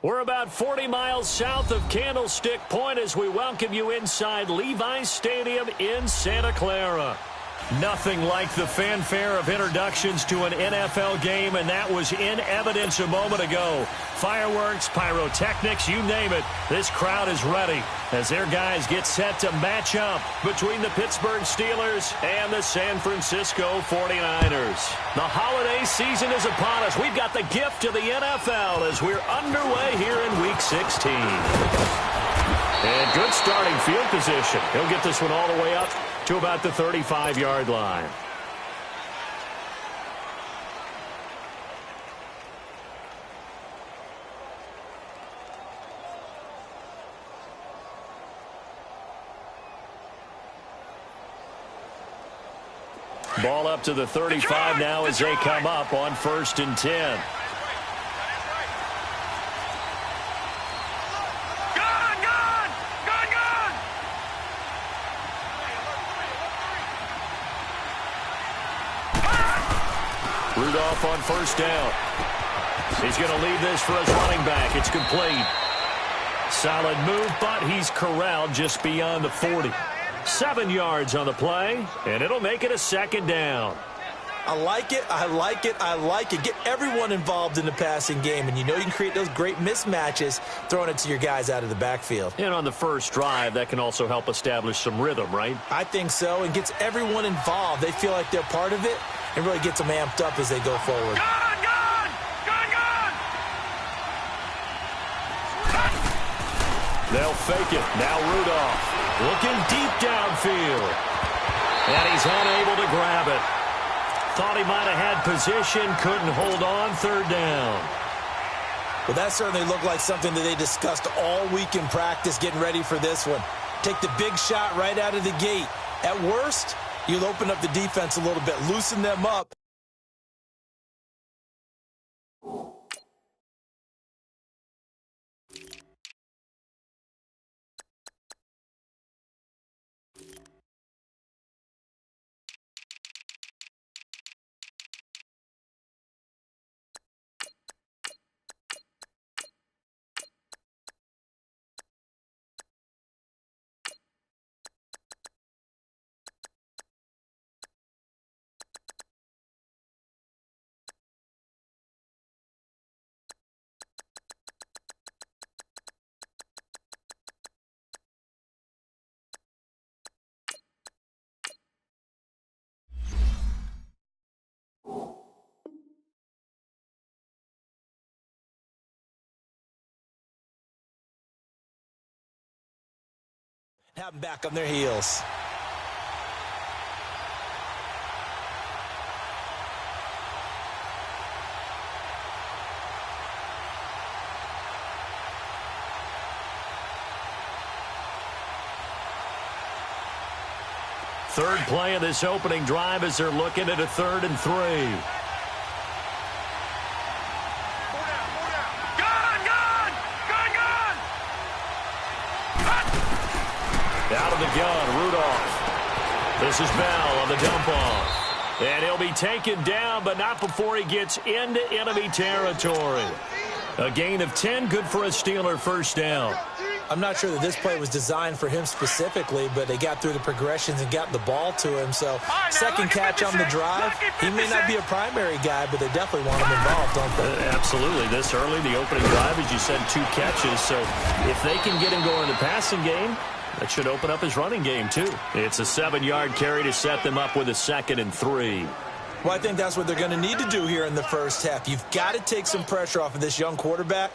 We're about 40 miles south of Candlestick Point as we welcome you inside Levi's Stadium in Santa Clara. Nothing like the fanfare of introductions to an NFL game, and that was in evidence a moment ago. Fireworks, pyrotechnics, you name it. This crowd is ready as their guys get set to match up between the Pittsburgh Steelers and the San Francisco 49ers. The holiday season is upon us. We've got the gift of the NFL as we're underway here in Week 16. And good starting field position. He'll get this one all the way up to about the 35-yard line. Ball up to the 35 now as they come up on 1st and 10. Rudolph on 1st down. He's going to leave this for his running back. It's complete. Solid move, but he's corralled just beyond the 40. 7 yards on the play, and it'll make it a 2nd down. I like it, I like it, I like it. Get everyone involved in the passing game, and you know you can create those great mismatches throwing it to your guys out of the backfield. And on the first drive, that can also help establish some rhythm, right? I think so, and gets everyone involved. They feel like they're part of it, and really gets them amped up as they go forward. They'll fake it. Now Rudolph looking deep downfield. And he's unable to grab it. Thought he might have had position, couldn't hold on, 3rd down. Well, that certainly looked like something that they discussed all week in practice getting ready for this one. Take the big shot right out of the gate. At worst, you'll open up the defense a little bit, loosen them up. Have them back on their heels. Third play of this opening drive as they're looking at a 3rd and 3. Out of the gun, Rudolph. This is Bell on the dump-off. And he'll be taken down, but not before he gets into enemy territory. A gain of 10, good for a Steeler 1st down. I'm not sure that this play was designed for him specifically, but they got through the progressions and got the ball to him. So, second catch on the drive. He may not be a primary guy, but they definitely want him involved, don't they? Absolutely. This early, the opening drive, as you said, 2 catches. So, if they can get him going in the passing game, that should open up his running game, too. It's a 7-yard carry to set them up with a 2nd and 3. Well, I think that's what they're going to need to do here in the first half. You've got to take some pressure off of this young quarterback,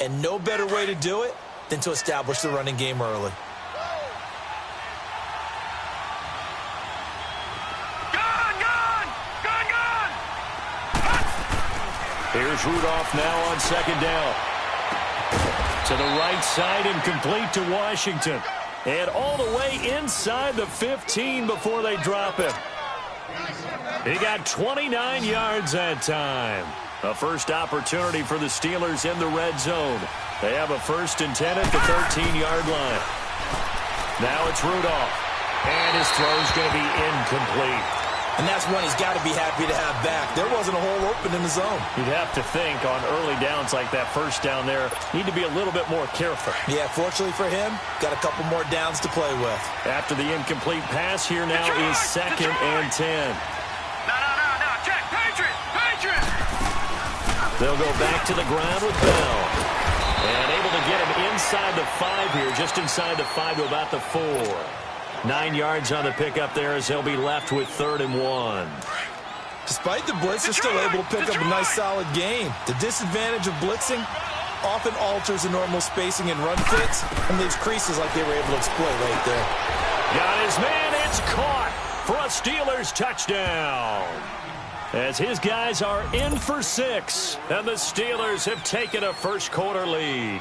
and no better way to do it than to establish the running game early. Here's Rudolph now on 2nd down. To the right side and complete to Washington. And all the way inside the 15 before they drop him. He got 29 yards that time. A first opportunity for the Steelers in the red zone. They have a 1st and 10 at the 13-yard line. Now it's Rudolph. And his throw's going to be incomplete. And that's one he's got to be happy to have back. There wasn't a hole open in the zone. You'd have to think on early downs like that first down there, need to be a little bit more careful. Yeah, fortunately for him, got a couple more downs to play with. After the incomplete pass, here now is 2nd and 10. No, check, Patriot! They'll go back to the ground with Bell. And able to get him inside the 5 here, just inside the 5 to about the 4. 9 yards on the pickup there as they'll be left with 3rd and 1. Despite the blitz, they're still able to pick up a nice solid gain. The disadvantage of blitzing often alters the normal spacing and run fits and leaves creases like they were able to exploit right there. Got his man, it's caught for a Steelers touchdown. As his guys are in for 6, and the Steelers have taken a first quarter lead.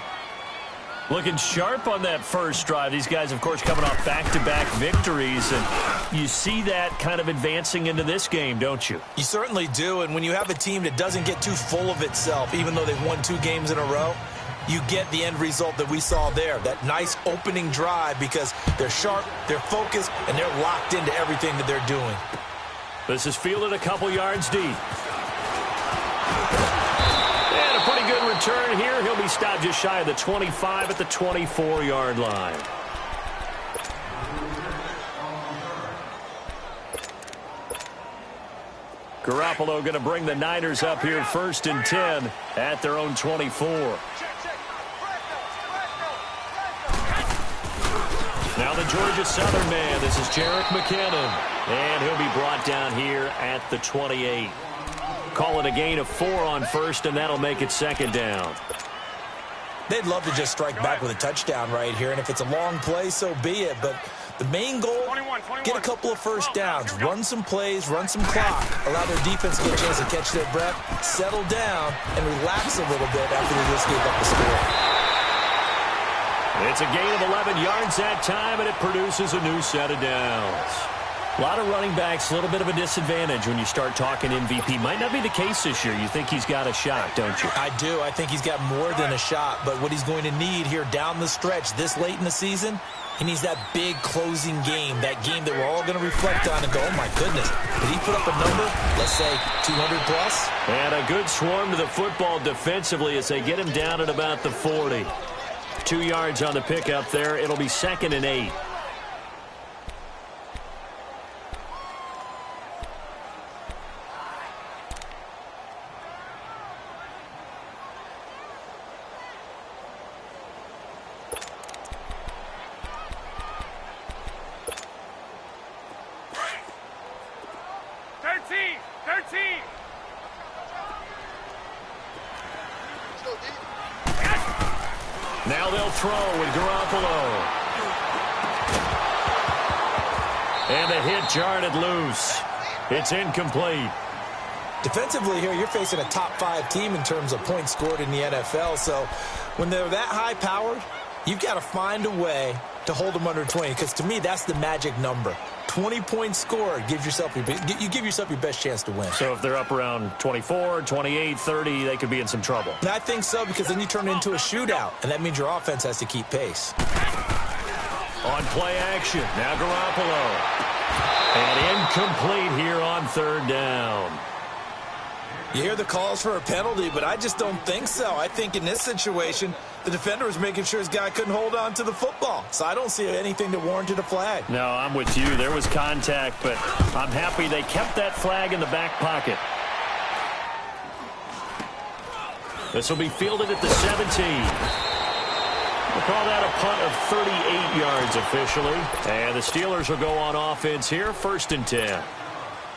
Looking sharp on that first drive. These guys, of course, coming off back-to-back victories, and you see that kind of advancing into this game, don't you? You certainly do, and when you have a team that doesn't get too full of itself, even though they've won 2 games in a row, you get the end result that we saw there, that nice opening drive because they're sharp, they're focused, and they're locked into everything that they're doing. This is fielded a couple yards deep. And a pretty good return here. He'll be stopped just shy of the 25 at the 24-yard line. Garoppolo going to bring the Niners up here 1st and 10 at their own 24. Now the Georgia Southern man. This is Jerick McKinnon. And he'll be brought down here at the 28. Call it a gain of 4 on 1st, and that'll make it 2nd down. They'd love to just strike back with a touchdown right here, and if it's a long play, so be it. But the main goal, get a couple of first downs, run some plays, run some clock, allow their defense to get a chance to catch their breath, settle down, and relax a little bit after they just gave up the score. It's a gain of 11 yards that time, and it produces a new set of downs. A lot of running backs, a little bit of a disadvantage when you start talking MVP. Might not be the case this year. You think he's got a shot, don't you? I do. I think he's got more than a shot. But what he's going to need here down the stretch this late in the season, he needs that big closing game, that game that we're all going to reflect on and go, oh, my goodness, did he put up a number, let's say 200 plus? And a good swarm to the football defensively as they get him down at about the 40. 2 yards on the pickup there. It'll be 2nd and 8. Now they'll throw with Garoppolo. And the hit jarred it loose. It's incomplete. Defensively here, you're facing a top 5 team in terms of points scored in the NFL. So when they're that high-powered, you've got to find a way to hold them under 20. Because to me, that's the magic number. 20 points scored, you give yourself your best chance to win. So if they're up around 24, 28, 30, they could be in some trouble. And I think so, because then you turn it into a shootout, and that means your offense has to keep pace. On play action, now Garoppolo. And incomplete here on 3rd down. You hear the calls for a penalty, but I just don't think so. I think in this situation, the defender was making sure his guy couldn't hold on to the football. So I don't see anything that warranted a flag. No, I'm with you. There was contact, but I'm happy they kept that flag in the back pocket. This will be fielded at the 17. We'll call that a punt of 38 yards officially. And the Steelers will go on offense here, 1st and 10.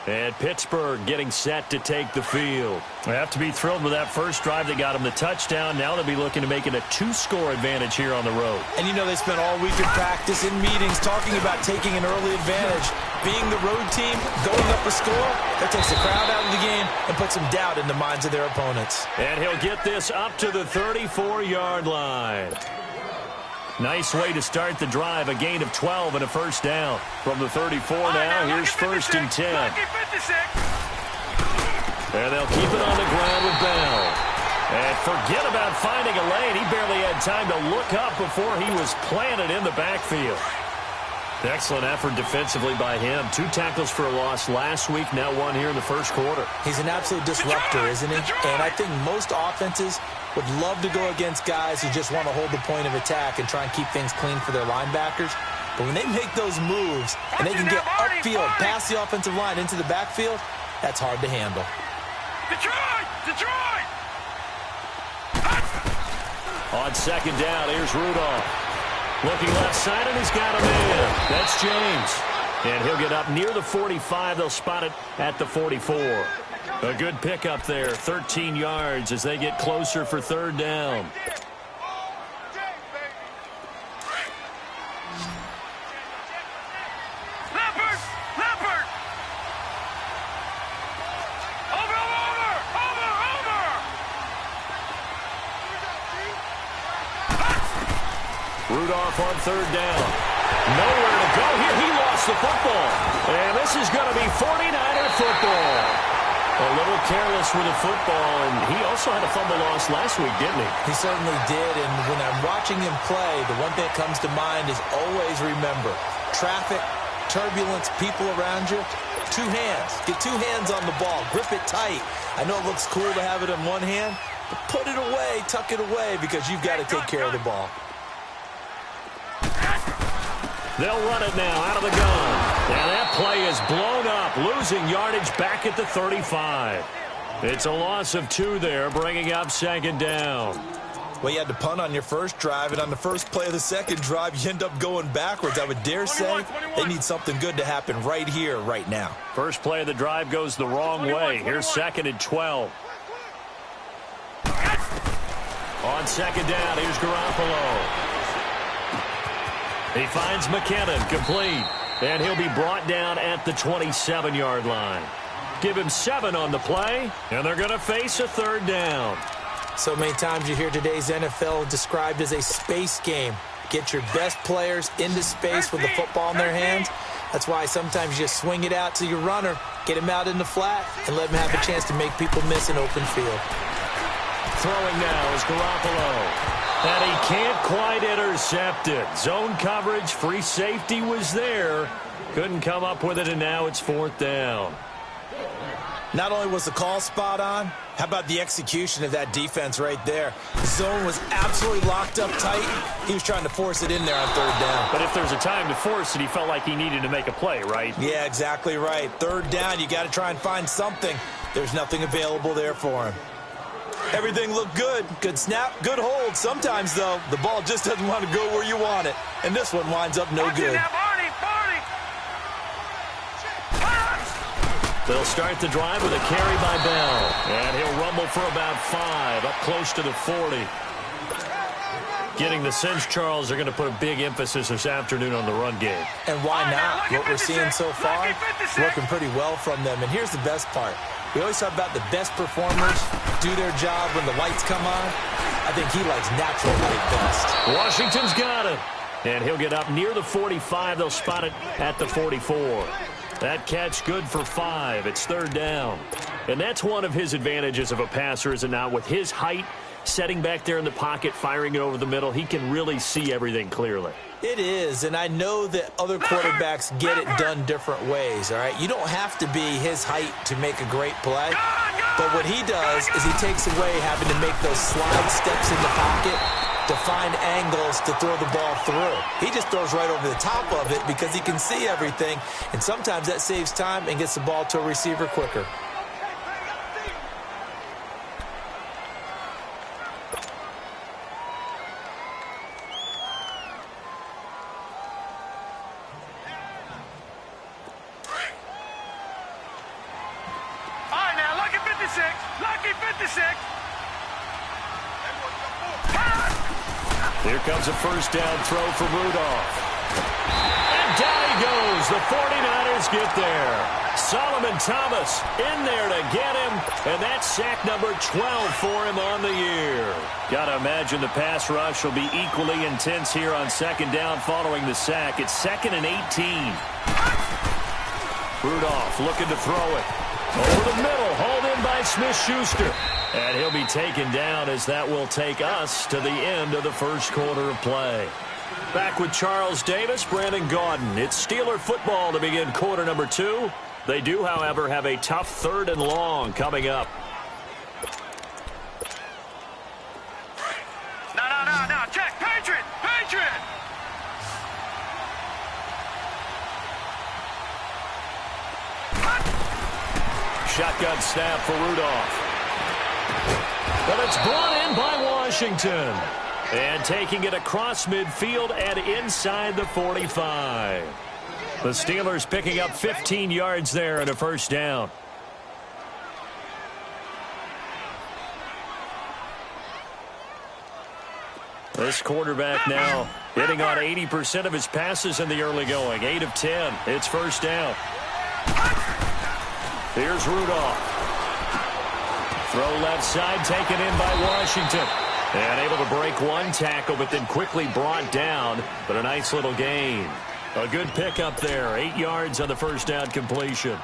And Pittsburgh getting set to take the field. They have to be thrilled with that first drive. They got them the touchdown. Now they'll be looking to make it a 2-score advantage here on the road. And you know they spent all week in practice, in meetings, talking about taking an early advantage. Being the road team, going up a score, that takes the crowd out of the game and puts some doubt in the minds of their opponents. And he'll get this up to the 34-yard line. Nice way to start the drive, a gain of 12 and a first down. From the 34 now, here's 1st and 10. And they'll keep it on the ground with Bell. And forget about finding a lane. He barely had time to look up before he was planted in the backfield. Excellent effort defensively by him. 2 tackles for a loss last week, now 1 here in the first quarter. He's an absolute disruptor, isn't he? And I think most offenses would love to go against guys who just want to hold the point of attack and try and keep things clean for their linebackers. But when they make those moves and they can get upfield, past the offensive line into the backfield, that's hard to handle. Detroit! On second down, here's Rudolph. Looking left side, and he's got a man. That's James. And he'll get up near the 45. They'll spot it at the 44. A good pickup there, 13 yards as they get closer for third down. Leopard! Over! Rudolph on third down. Nowhere to go here. He lost the football. And this is going to be 49er football. A little careless with the football, and he also had a fumble loss last week, didn't he? He certainly did, and when I'm watching him play, the one thing that comes to mind is always remember, traffic, turbulence, people around you, 2 hands. Get 2 hands on the ball. Grip it tight. I know it looks cool to have it in one hand, but put it away, tuck it away, because you've got to take care of the ball. They'll run it now out of the gun. And that play is blown up, losing yardage back at the 35. It's a loss of 2 there, bringing up second down. Well, you had to punt on your first drive, and on the first play of the second drive, you end up going backwards. I would dare say they need something good to happen right here, right now. First play of the drive goes the wrong way. Here's second and 12. On second down, here's Garoppolo. He finds McKinnon, complete. And he'll be brought down at the 27-yard line. Give him 7 on the play, and they're going to face a third down. So many times you hear today's NFL described as a space game. Get your best players into space with the football in their hands. That's why sometimes you just swing it out to your runner, get him out in the flat, and let him have a chance to make people miss an open field. Throwing now is Garoppolo. And he can't quite intercept it. Zone coverage, free safety was there. Couldn't come up with it, and now it's 4th down. Not only was the call spot on, how about the execution of that defense right there? The zone was absolutely locked up tight. He was trying to force it in there on third down. But if there's a time to force it, he felt like he needed to make a play, right? Yeah, exactly right. Third down, you got to try and find something. There's nothing available there for him. Everything looked good. Good snap, good hold. Sometimes, though, the ball just doesn't want to go where you want it. And this one winds up no good. They'll start the drive with a carry by Bell. And he'll rumble for about 5, up close to the 40. Getting the sense, Charles, they're going to put a big emphasis this afternoon on the run game. And why not? What we're seeing so far, working pretty well from them. And here's the best part. We always talk about the best performers do their job when the lights come on. I think he likes natural light best. Washington's got it. And he'll get up near the 45. They'll spot it at the 44. That catch good for 5. It's third down. And that's one of his advantages of a passer, is it not? With his height, setting back there in the pocket, firing it over the middle, he can really see everything clearly. It is, and I know that other quarterbacks get it done different ways, all right? You don't have to be his height to make a great play, but what he does is he takes away having to make those slide steps in the pocket to find angles to throw the ball through. He just throws right over the top of it because he can see everything, and sometimes that saves time and gets the ball to a receiver quicker. Lucky 56. Here comes a first down throw for Rudolph. And down he goes. The 49ers get there. Solomon Thomas in there to get him. And that's sack number 12 for him on the year. Got to imagine the pass rush will be equally intense here on second down following the sack. It's 2nd and 18. Rudolph looking to throw it. Over the middle, hauled in by Smith-Schuster. And he'll be taken down as that will take us to the end of the first quarter of play. Back with Charles Davis, Brandon Gaudin. It's Steeler football to begin quarter number 2. They do, however, have a tough 3rd and long coming up. No. Check. Patriot. Shotgun snap for Rudolph. But it's brought in by Washington. And taking it across midfield and inside the 45. The Steelers picking up 15 yards there and a first down. This quarterback now hitting on 80% of his passes in the early going. 8 of 10. It's first down. Here's Rudolph. Throw left side, taken in by Washington. And able to break one tackle, but then quickly brought down. But a nice little gain. A good pickup there. 8 yards on the first down completion.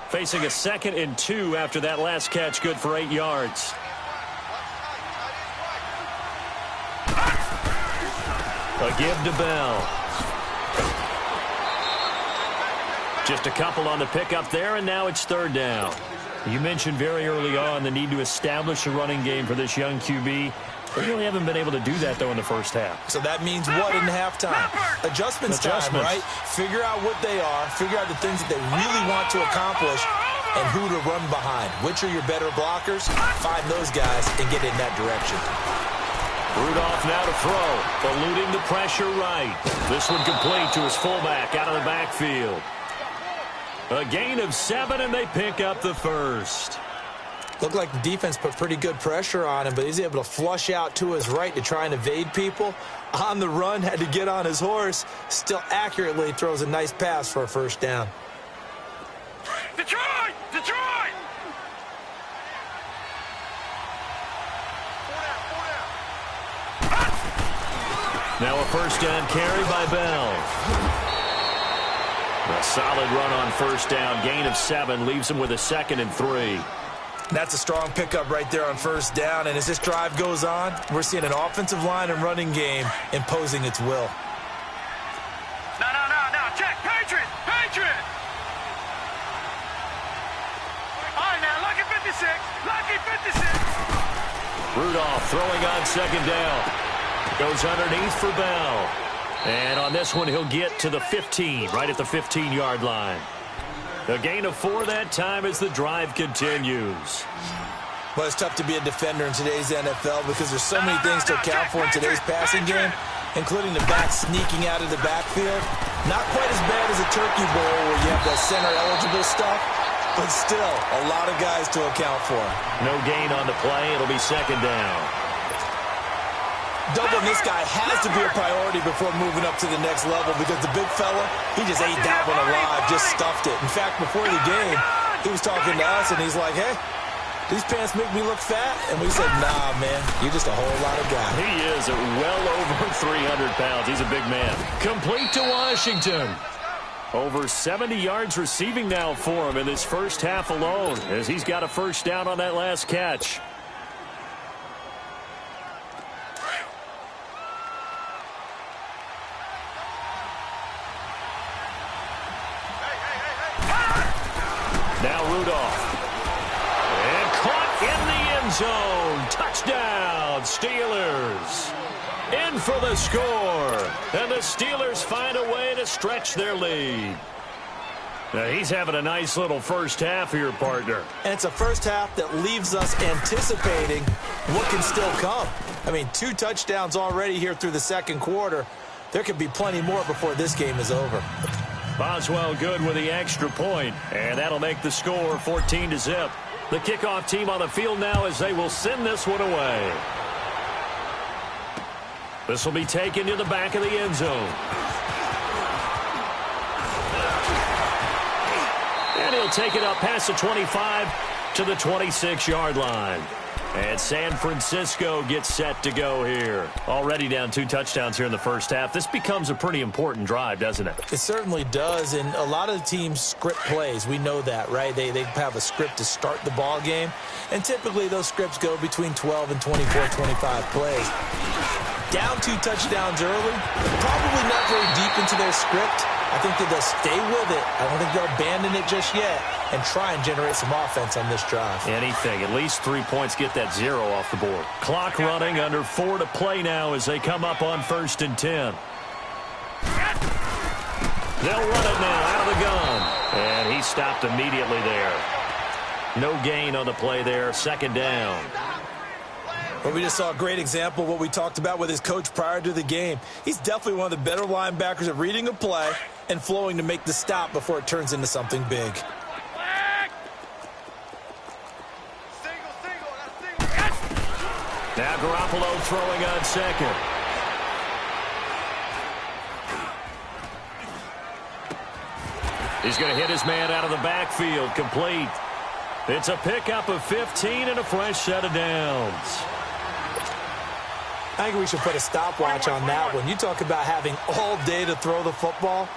Facing a 2nd and 2 after that last catch, good for 8 yards. A give to Bell. Just a couple on the pickup there, and now it's 3rd down. You mentioned very early on the need to establish a running game for this young QB. They really haven't been able to do that, though, in the first half. So that means what in halftime? Adjustments time, right? Figure out what they are, figure out the things that they really want to accomplish, and who to run behind. Which are your better blockers? Find those guys and get in that direction. Rudolph now to throw, eluding the pressure right. This one complete to his fullback out of the backfield. A gain of 7, and they pick up the first. Looked like the defense put pretty good pressure on him, but he's able to flush out to his right to try and evade people. On the run, had to get on his horse. Still accurately throws a nice pass for a first down. Detroit! Now a first down carry by Bell. A solid run on first down. Gain of 7 leaves him with a 2nd and 3. That's a strong pickup right there on first down. And as this drive goes on, we're seeing an offensive line and running game imposing its will. No. Check. Patriot. All right, now, lucky 56. Rudolph throwing on 2nd down. Goes underneath for Bell. And on this one, he'll get to the 15, right at the 15-yard line. A gain of 4 that time as the drive continues. Well, it's tough to be a defender in today's NFL because there's so many things to account for in today's passing game, including the back sneaking out of the backfield. Not quite as bad as a turkey bowl where you have that center-eligible stuff, but still a lot of guys to account for. No gain on the play. It'll be 2nd down. Doubling this guy has to be a priority before moving up to the next level because the big fella, he just ate that one alive, just stuffed it. In fact, before the game, he was talking to us, and he's like, hey, these pants make me look fat? And we said, nah, man, you're just a whole lot of guy. He is at well over 300 pounds. He's a big man. Complete to Washington. Over 70 yards receiving now for him in this first half alone as he's got a first down on that last catch. Now Rudolph. And caught in the end zone. Touchdown, Steelers. In for the score. And the Steelers find a way to stretch their lead. Now he's having a nice little first half here, partner. And it's a first half that leaves us anticipating what can still come. I mean, 2 touchdowns already here through the second quarter. There could be plenty more before this game is over. Boswell good with the extra point, and that'll make the score 14-0. The kickoff team on the field now as they will send this one away. This will be taken to the back of the end zone. And he'll take it up past the 25 to the 26-yard line. And San Francisco gets set to go here. Already down 2 touchdowns here in the first half. This becomes a pretty important drive, doesn't it? It certainly does, and a lot of the teams script plays. We know that, right? They have a script to start the ball game, and typically those scripts go between 12 and 24, 25 plays. Down 2 touchdowns early, probably not very deep into their script. I think that they'll stay with it. I don't think they'll abandon it just yet and try and generate some offense on this drive. Anything. At least 3 points, get that 0 off the board. Clock running, under 4 to play now as they come up on 1st and 10. They'll run it now out of the gun. And he stopped immediately there. No gain on the play there. 2nd down. Well, we just saw a great example of what we talked about with his coach prior to the game. He's definitely one of the better linebackers at reading a play and flowing to make the stop before it turns into something big. Now Garoppolo throwing on 2nd. He's going to hit his man out of the backfield. Complete. It's a pickup of 15 and a fresh set of downs. I think we should put a stopwatch on that one. You talk about having all day to throw the football,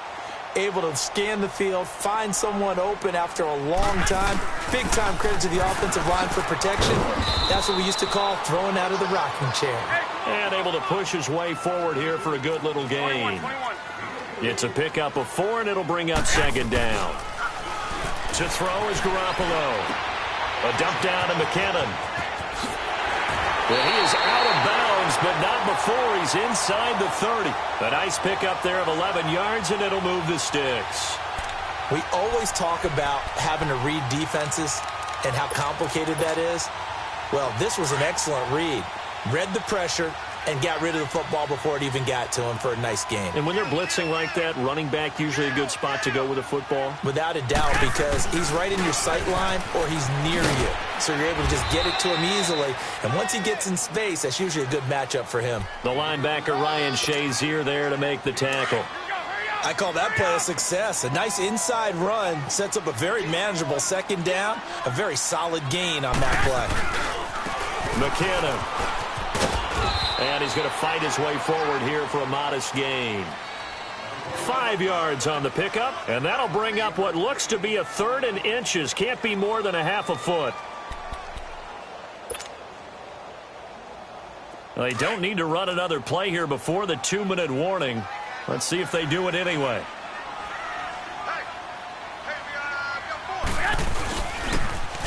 able to scan the field, find someone open after a long time. Big-time credit to the offensive line for protection. That's what we used to call throwing out of the rocking chair. And able to push his way forward here for a good little gain. It's a pickup of 4, and it'll bring up 2nd down. To throw is Garoppolo. A dump down to McKinnon. Well, he is out of bounds, but not before he's inside the 30. A nice pickup there of 11 yards, and it'll move the sticks. We always talk about having to read defenses and how complicated that is. Well, this was an excellent read. Read the pressure and got rid of the football before it even got to him for a nice game. And when they're blitzing like that, running back usually a good spot to go with a football? Without a doubt, because he's right in your sight line or he's near you. So you're able to just get it to him easily. And once he gets in space, that's usually a good matchup for him. The linebacker Ryan Shazier there to make the tackle. I call that play a success. A nice inside run sets up a very manageable 2nd down. A very solid gain on that play. McKinnon. And he's going to fight his way forward here for a modest gain. 5 yards on the pickup, and that'll bring up what looks to be a 3rd and inches. Can't be more than a half a foot. They don't need to run another play here before the 2-minute warning. Let's see if they do it anyway.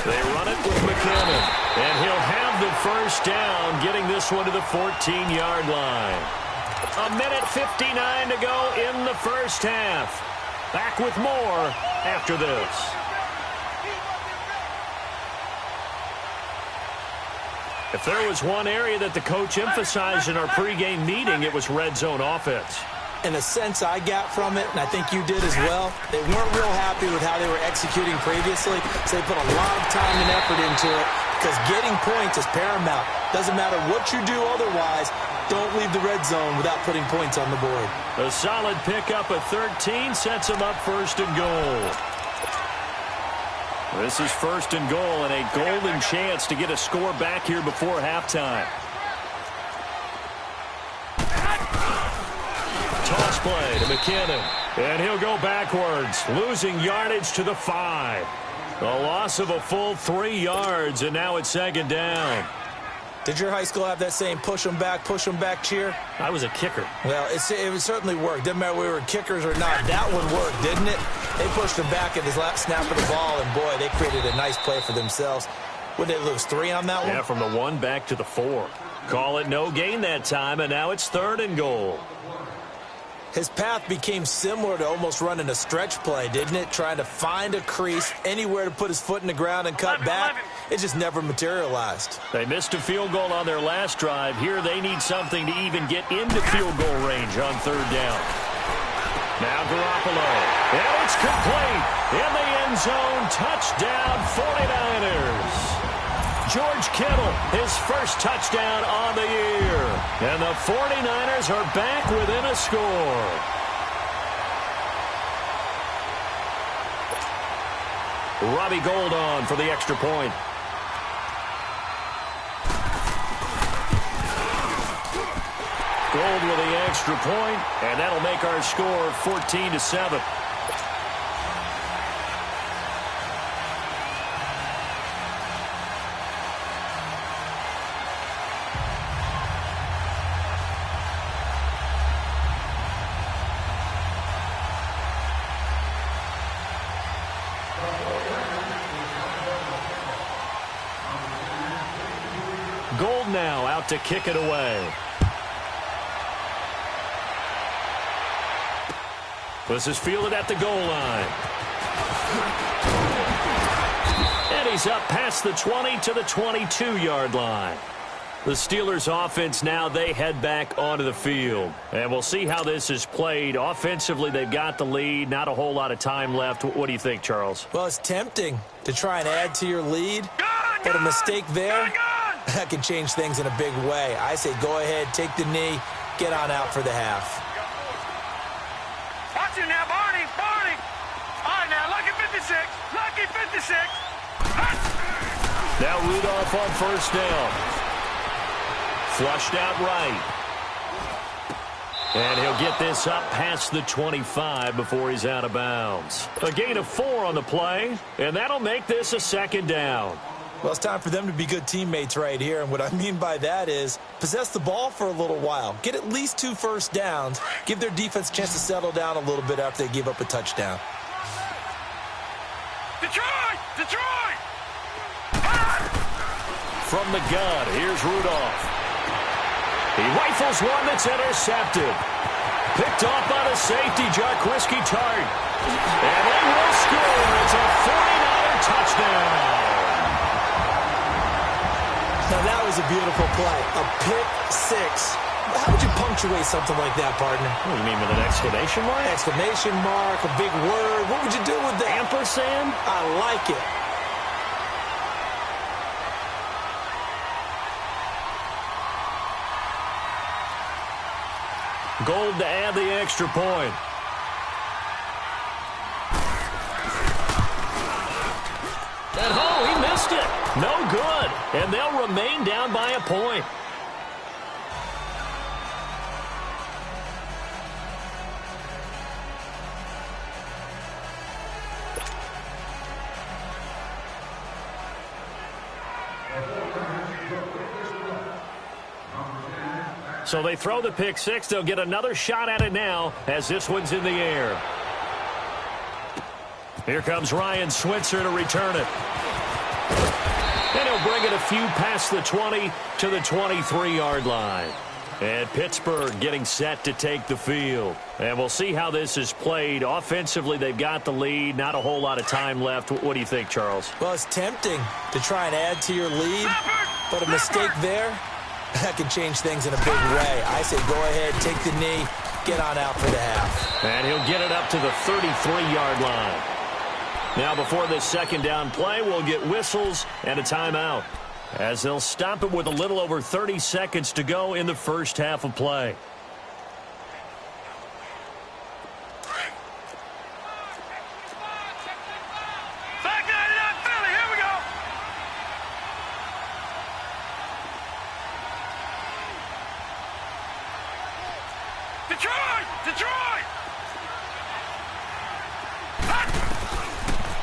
They run it with McKinnon. And he'll have the 1st down, getting this one to the 14-yard line. 1:59 to go in the first half. Back with more after this. If there was one area that the coach emphasized in our pregame meeting, it was red zone offense. In a sense I got from it, and I think you did as well, they weren't real happy with how they were executing previously, so they put a lot of time and effort into it because getting points is paramount. Doesn't matter what you do otherwise, don't leave the red zone without putting points on the board. A solid pickup of 13 sets them up 1st and goal. This is 1st and goal and a golden chance to get a score back here before halftime. Toss play to McKinnon. And he'll go backwards, losing yardage to the 5. A loss of a full 3 yards, and now it's 2nd down. Did your high school have that same push them back cheer? I was a kicker. Well, it certainly worked. Didn't matter if we were kickers or not. That one worked, didn't it? They pushed him back at his last snap of the ball, and boy, they created a nice play for themselves. Would they lose 3 on that one? Yeah, from the 1 back to the 4. Call it no gain that time, and now it's 3rd and goal. His path became similar to almost running a stretch play, didn't it? Trying to find a crease, anywhere to put his foot in the ground and cut back. It just never materialized. They missed a field goal on their last drive. Here they need something to even get into field goal range on 3rd down. Now Garoppolo. And it's complete. In the end zone. Touchdown 49ers. George Kittle, his first touchdown on the year. And the 49ers are back within a score. Robbie Gould on for the extra point. Gold with the extra point, and that'll make our score 14-7. Gold now out to kick it away. This is fielded at the goal line. And he's up past the 20 to the 22-yard line. The Steelers' offense now, they head back onto the field. And we'll see how this is played. Offensively, they've got the lead. Not a whole lot of time left. What do you think, Charles? Well, it's tempting to try and add to your lead. But a mistake there, that can change things in a big way. I say go ahead, take the knee, get on out for the half. Watch it now, Barney, Barney. All right, now, lucky 56, lucky 56. Now Rudolph on first down. Flushed out right. And he'll get this up past the 25 before he's out of bounds. A gain of 4 on the play, and that'll make this a second down. Well, it's time for them to be good teammates right here, and what I mean by that is possess the ball for a little while, get at least 2 first downs, give their defense a chance to settle down a little bit after they give up a touchdown. Detroit! Detroit! From the gun, here's Rudolph. He rifles one that's intercepted. Picked off by the safety, Jarquiski Tart. And they will score. It's a 49er touchdown. Now, that was a beautiful play. A pick six. How would you punctuate something like that, partner? What do you mean, with an exclamation mark? Exclamation mark, a big word. What would you do with that? Ampersand? I like it. Gold to add the extra point. And he missed it. No good. And they'll remain down by a point. So they throw the pick six. They'll get another shot at it now as this one's in the air. Here comes Ryan Switzer to return it. And he'll bring it a few past the 20 to the 23-yard line. And Pittsburgh getting set to take the field. And we'll see how this is played. Offensively, they've got the lead. Not a whole lot of time left. What do you think, Charles? Well, it's tempting to try and add to your lead, but a mistake there, that can change things in a big way. I say go ahead, take the knee, get on out for the half. And he'll get it up to the 33-yard line. Now, before this second down play, we'll get whistles and a timeout, as they'll stop it with a little over 30 seconds to go in the first half of play.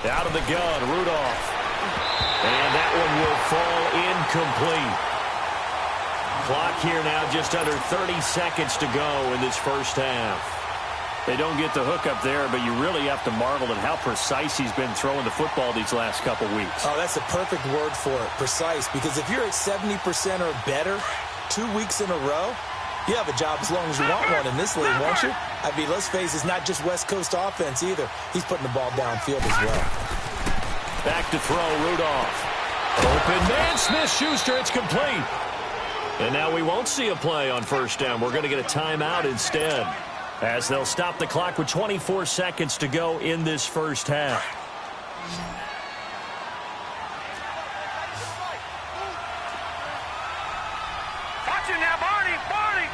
Out of the gun, Rudolph. And that one will fall incomplete. Clock here now just under 30 seconds to go in this first half. They don't get the hook up there, but you really have to marvel at how precise he's been throwing the football these last couple weeks. Oh, that's a perfect word for it, precise, because if you're at 70% or better 2 weeks in a row, you have a job as long as you want one in this league, won't you? I mean, let's face it, it's not just West Coast offense either. He's putting the ball downfield as well. Back to throw, Rudolph. Open man, Smith-Schuster, it's complete. And now we won't see a play on first down. We're going to get a timeout instead, as they'll stop the clock with 24 seconds to go in this first half. Watch it now, Barney, Barney.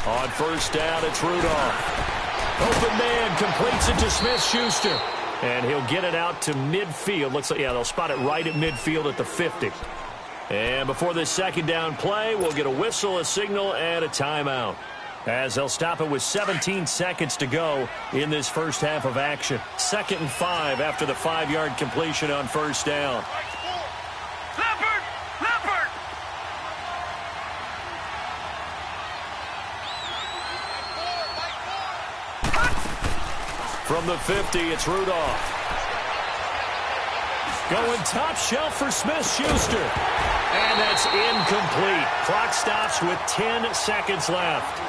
On first down, it's Rudolph. Open man completes it to Smith-Schuster. And he'll get it out to midfield. Looks like, yeah, they'll spot it right at midfield at the 50. And before this second down play, we'll get a whistle, a signal, and a timeout, as they'll stop it with 17 seconds to go in this first half of action. 2nd and 5 after the 5-yard completion on first down. Leopard! Leopard! From the 50, it's Rudolph. Going top shelf for Smith-Schuster. And that's incomplete. Clock stops with 10 seconds left.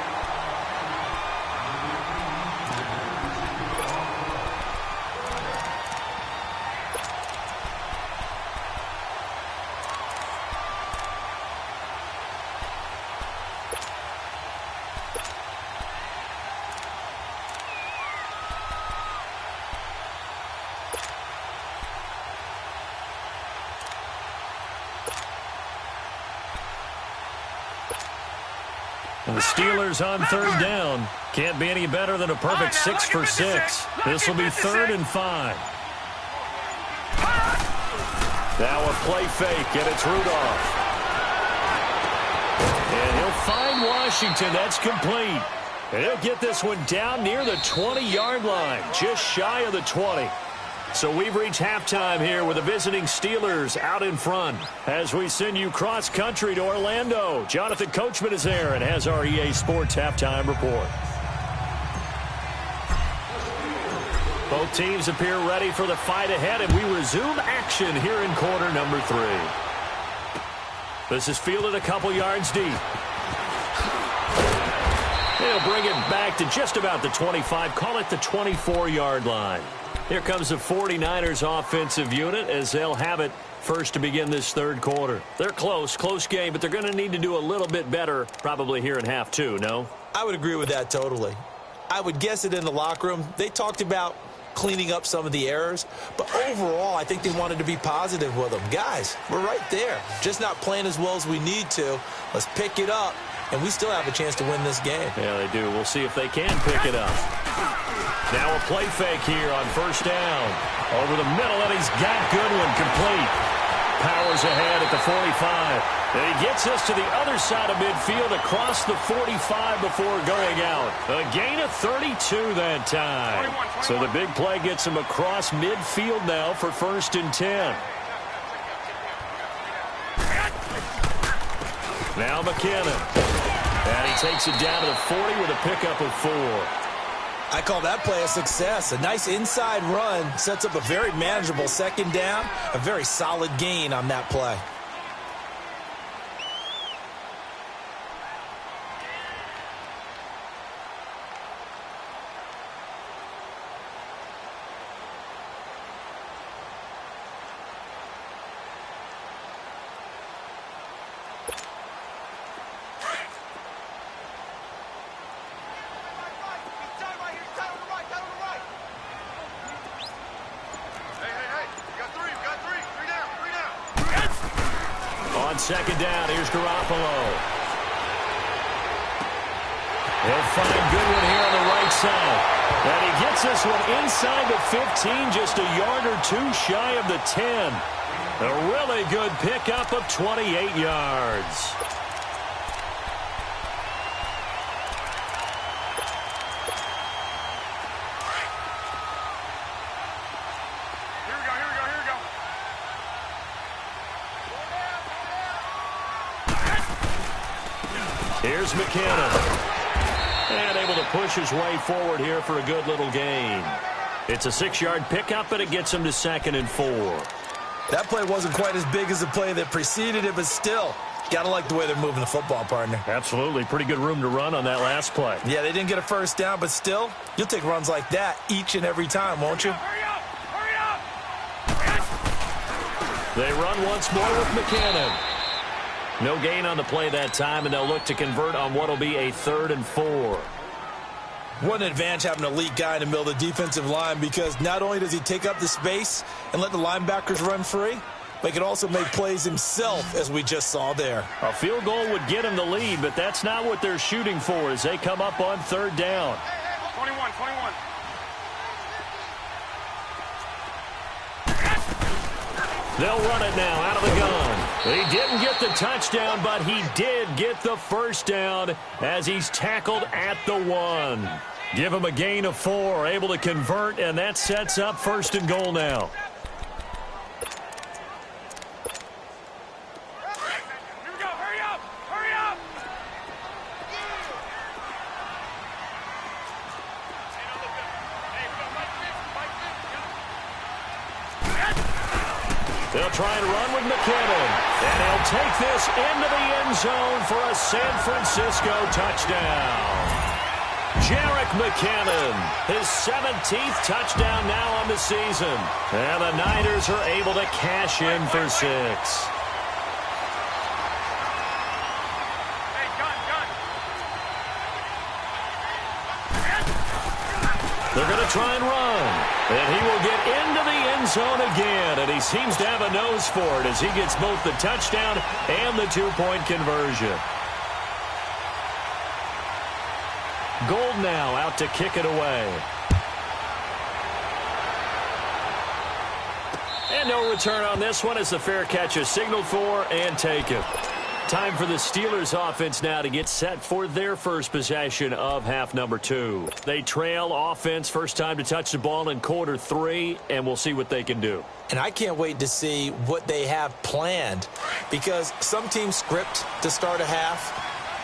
And the Steelers on third down. Can't be any better than a perfect 6 for 6. This will be 3rd and 5. Now a play fake, and it's Rudolph. And he'll find Washington. That's complete. And he'll get this one down near the 20-yard line, just shy of the 20. So we've reached halftime here with the visiting Steelers out in front. As we send you cross-country to Orlando, Jonathan Coachman is there and has our EA Sports halftime report. Both teams appear ready for the fight ahead, and we resume action here in quarter number 3. This is fielded a couple yards deep. They'll bring it back to just about the 25, call it the 24-yard line. Here comes the 49ers offensive unit as they'll have it first to begin this third quarter. They're close game, but they're going to need to do a little bit better probably here in half 2, no? I would agree with that totally. I would guess it in the locker room. They talked about cleaning up some of the errors, but overall, I think they wanted to be positive with them. Guys, we're right there. Just not playing as well as we need to. Let's pick it up, and we still have a chance to win this game. Yeah, they do. We'll see if they can pick it up. Now a play fake here on first down. Over the middle, and he's got Goodwin complete. Powers ahead at the 45. And he gets us to the other side of midfield across the 45 before going out. A gain of 32 that time. 21. So the big play gets him across midfield now for 1st and 10. Now McKinnon. And he takes it down to the 40 with a pickup of 4. I call that play a success. A nice inside run sets up a very manageable second down. A very solid gain on that play. Second down, here's Garoppolo. He'll find Goodwin here on the right side. And he gets this one inside the 15, just a yard or 2 shy of the 10. A really good pickup of 28 yards. Here's McKinnon. And able to push his way forward here for a good little gain. It's a 6-yard pickup, but it gets him to 2nd and 4. That play wasn't quite as big as the play that preceded it, but still, gotta like the way they're moving the football, partner. Absolutely. Pretty good room to run on that last play. Yeah, they didn't get a first down, but still, you'll take runs like that each and every time, won't you? Hurry up! Hurry up! They run once more with McKinnon. No gain on the play that time, and they'll look to convert on what will be a 3rd and 4. What an advantage having an elite guy in the middle of the defensive line, because not only does he take up the space and let the linebackers run free, but he can also make plays himself, as we just saw there. A field goal would get him the lead, but that's not what they're shooting for as they come up on 3rd down. 21. They'll run it now out of the gun. He didn't get the touchdown, but he did get the first down as he's tackled at the 1. Give him a gain of 4, able to convert, and that sets up 1st and goal now. Here we go. Hurry up. Hurry up. They'll try and run with McKinnon, and he'll take this into the end zone for a San Francisco touchdown. Jerick McKinnon, his 17th touchdown now on the season. And the Niners are able to cash in for 6. Hey, gun. They're going to try and run. And he will get into the end zone again. And he seems to have a nose for it as he gets both the touchdown and the 2-point conversion. Gold now out to kick it away. And no return on this one as the fair catch is signaled for and taken. Time for the Steelers offense now to get set for their first possession of half number 2. They trail offense, first time to touch the ball in quarter 3, and we'll see what they can do. And I can't wait to see what they have planned, because some teams script to start a half.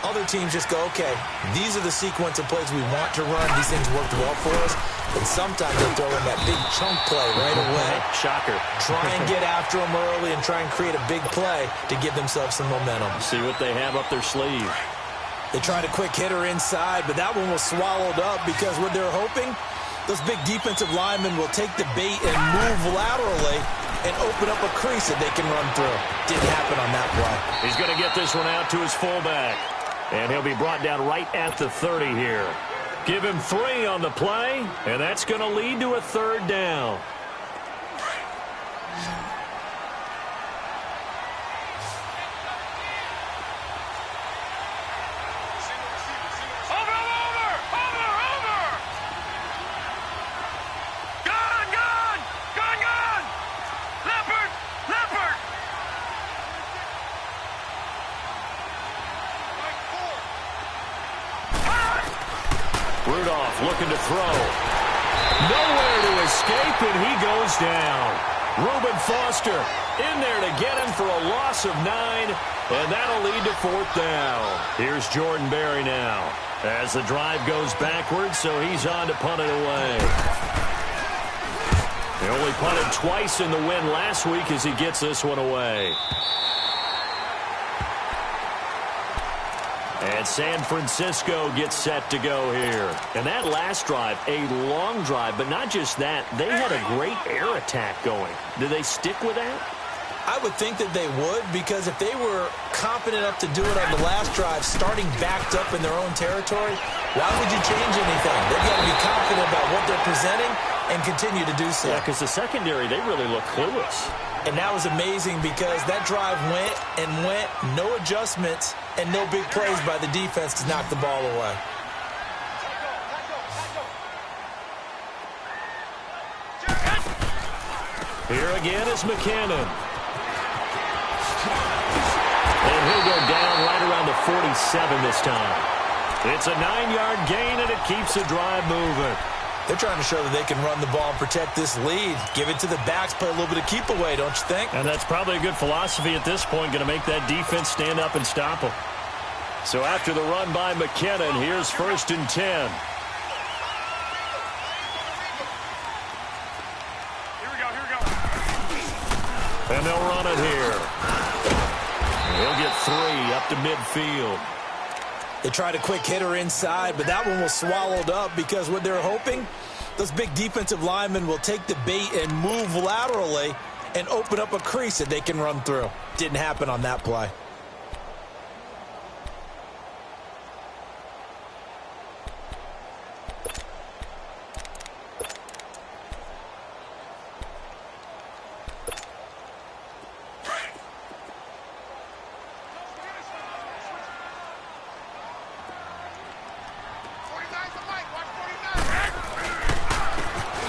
Other teams just go, okay, these are the sequence of plays we want to run. These things worked well for us. And sometimes they throw in that big chunk play right away. Shocker. Try and get after them early and try and create a big play to give themselves some momentum. See what they have up their sleeve. They tried a quick hitter inside, but that one was swallowed up because what they're hoping, those big defensive linemen will take the bait and move laterally and open up a crease that they can run through. Didn't happen on that play. He's going to get this one out to his fullback. And he'll be brought down right at the 30 here. Give him 3 on the play, and that's going to lead to a 3rd down. Rudolph looking to throw. Nowhere to escape, and he goes down. Reuben Foster in there to get him for a loss of 9, and that'll lead to 4th down. Here's Jordan Berry now as the drive goes backwards, so he's on to punt it away. He only punted twice in the win last week as he gets this one away. And San Francisco gets set to go here. And that last drive, a long drive, but not just that. They had a great air attack going. Do they stick with that? I would think that they would, because if they were confident enough to do it on the last drive, starting backed up in their own territory, why would you change anything? They've got to be confident about what they're presenting and continue to do so. Yeah, because the secondary, they really look clueless. And that was amazing because that drive went and went, no adjustments, and no big plays by the defense to knock the ball away. Here again is McKinnon. And he'll go down right around the 47 this time. It's a 9-yard gain, and it keeps the drive moving. They're trying to show that they can run the ball and protect this lead. Give it to the backs, play a little bit of keep away, don't you think? And that's probably a good philosophy at this point, going to make that defense stand up and stop them. So after the run by McKinnon, here's 1st and 10. Here we go. And they'll run it here. He'll get 3 up to midfield. They tried a quick hitter inside, but that one was swallowed up because what they're hoping, those big defensive linemen will take the bait and move laterally and open up a crease that they can run through. Didn't happen on that play.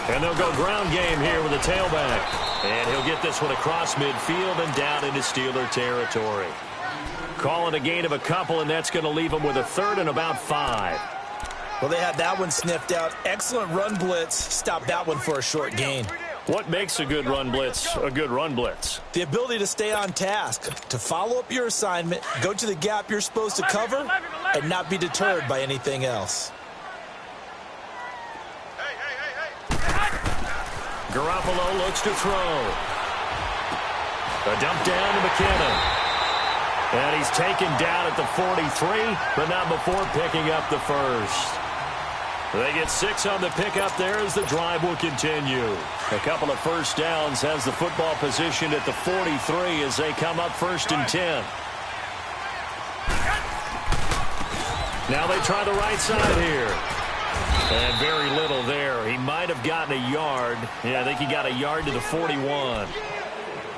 And they'll go ground game here with a tailback. And he'll get this one across midfield and down into Steeler territory. Calling a gain of a couple, and that's going to leave them with a third and about 5. Well, they had that one sniffed out. Excellent run blitz. Stopped that one for a short gain. What makes a good run blitz a good run blitz? The ability to stay on task, to follow up your assignment, go to the gap you're supposed to cover, and not be deterred by anything else. Garoppolo looks to throw. A dump down to McKinnon. And he's taken down at the 43, but not before picking up the first. They get 6 on the pickup there as the drive will continue. A couple of first downs has the football positioned at the 43 as they come up 1st and 10. Now they try the right side here. And very little there. He might have gotten a yard. Yeah, I think he got a yard to the 41.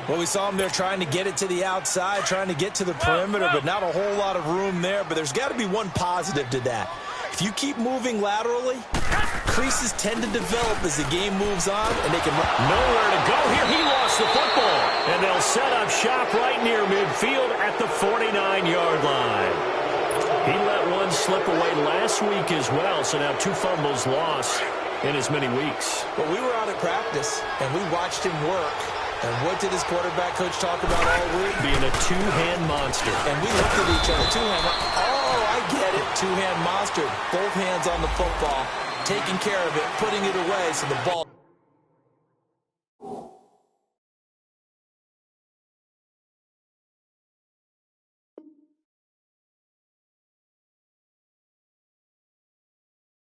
Well, we saw him there trying to get it to the outside, trying to get to the perimeter, but not a whole lot of room there. But there's got to be one positive to that. If you keep moving laterally, creases tend to develop as the game moves on, and they can run. Nowhere to go here. He lost the football. And they'll set up shop right near midfield at the 49-yard line. He let one slip away last week as well, so now 2 fumbles lost in as many weeks. Well, we were out at practice, and we watched him work. And what did his quarterback coach talk about all week? Being a two-hand monster. And we looked at each other. Two-hand. Oh, I get it. Two-hand monster. Both hands on the football, taking care of it, putting it away so the ball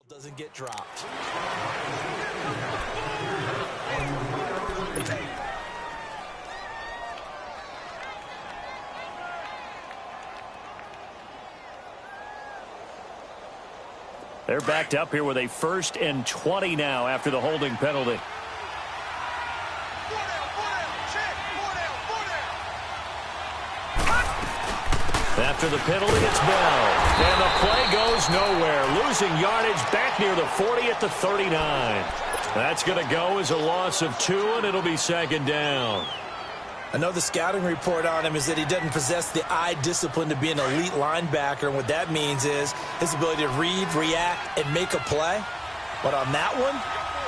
doesn't get dropped. They're backed up here with a 1st and 20 now after the holding penalty. After the penalty, it's Bell. And the play goes nowhere. Losing yardage back near the 40 at the 39. That's going to go as a loss of 2, and it'll be 2nd down. I know the scouting report on him is that he doesn't possess the eye discipline to be an elite linebacker. And what that means is his ability to read, react, and make a play. But on that one,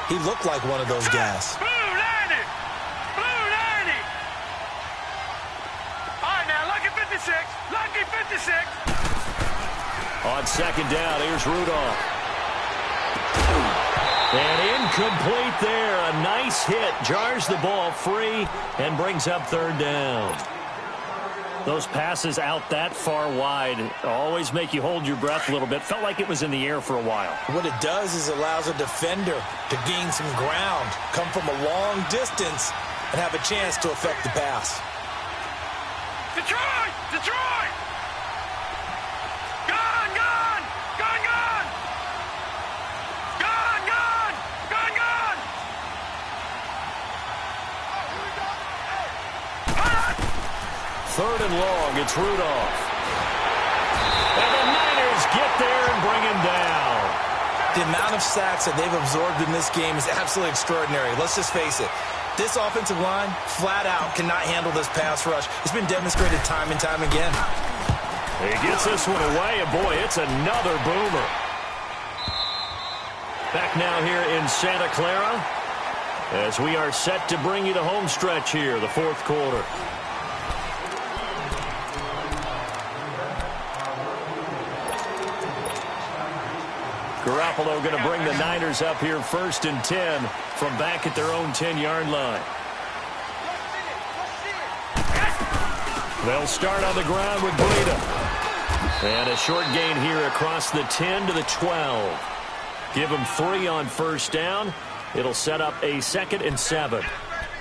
he looked like one of those guys. Blue 90! Blue 90! All right, now, lucky 56. Lucky 56. On 2nd down, here's Rudolph. And incomplete there. A nice hit. Jars the ball free and brings up 3rd down. Those passes out that far wide always make you hold your breath a little bit. Felt like it was in the air for a while. What it does is allows a defender to gain some ground, come from a long distance, and have a chance to affect the pass. Detroit! Detroit! Gone! Gone! Gone! Gone! Gone! Gone! Gone! Gone! 3rd and long. It's Rudolph. And the Niners get there and bring him down. The amount of sacks that they've absorbed in this game is absolutely extraordinary. Let's just face it. This offensive line, flat out, cannot handle this pass rush. It's been demonstrated time and time again. He gets this one away, and boy, it's another boomer. Back now here in Santa Clara as we are set to bring you the home stretch here, the 4th quarter. Garoppolo going to bring the Niners up here 1st and 10 from back at their own 10-yard line. They'll start on the ground with Breida. And a short gain here across the 10 to the 12. Give them 3 on 1st down. It'll set up a 2nd and 7.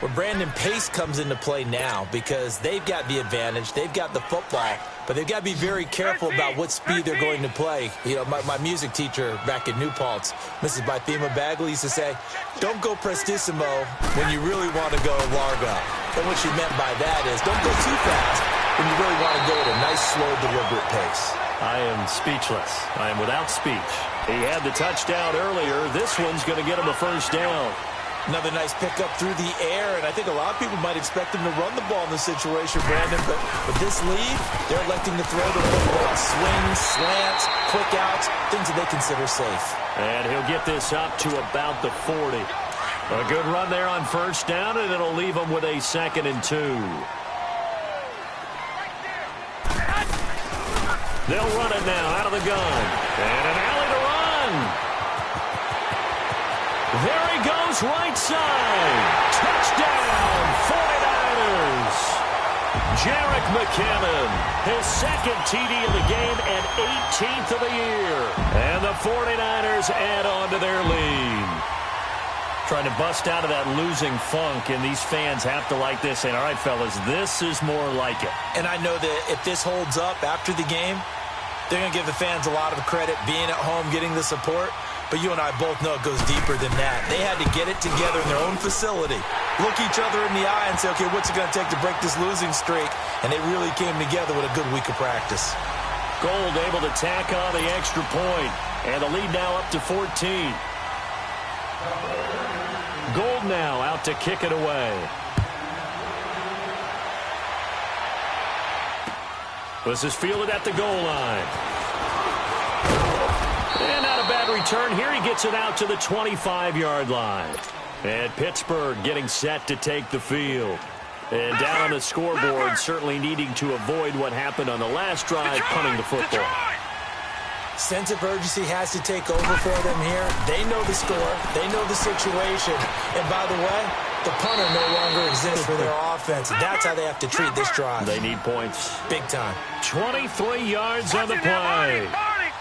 Well, Brandon, pace comes into play now because they've got the advantage. They've got the football, but they've got to be very careful about what speed they're going to play. You know, my music teacher back at New Paltz, Mrs. Bythema Bagley, used to say, don't go prestissimo when you really want to go largo. And what she meant by that is don't go too fast when you really want to go at a nice, slow, deliberate pace. I am speechless. I am without speech. He had the touchdown earlier. This one's going to get him a 1st down. Another nice pickup through the air, and I think a lot of people might expect him to run the ball in this situation, Brandon, but with this lead, they're electing to throw the football. Swings, slants, quick outs, things that they consider safe. And he'll get this up to about the 40. A good run there on first down, and it'll leave him with a 2nd and 2. They'll run it now out of the gun. And an alley to run. There he goes, right side. Touchdown, 49ers. Jerick McKinnon, his 2nd TD of the game and 18th of the year. And the 49ers add on to their lead. Trying to bust out of that losing funk, and these fans have to like this. And all right, fellas, this is more like it. And I know that if this holds up after the game, they're going to give the fans a lot of credit being at home, getting the support. But you and I both know it goes deeper than that. They had to get it together in their own facility, look each other in the eye and say, okay, what's it going to take to break this losing streak? And they really came together with a good week of practice. Gold able to tack on the extra point, and the lead now up to 14. Gold now out to kick it away. This is fielded at the goal line. And not a bad return here. He gets it out to the 25-yard line. And Pittsburgh getting set to take the field. And down on the scoreboard, certainly needing to avoid what happened on the last drive, punting the football. Sense of urgency has to take over for them here. They know the score. They know the situation. And by the way, the punter no longer exists for their offense. That's how they have to treat this drive. They need points. Big time. 23 yards on the play.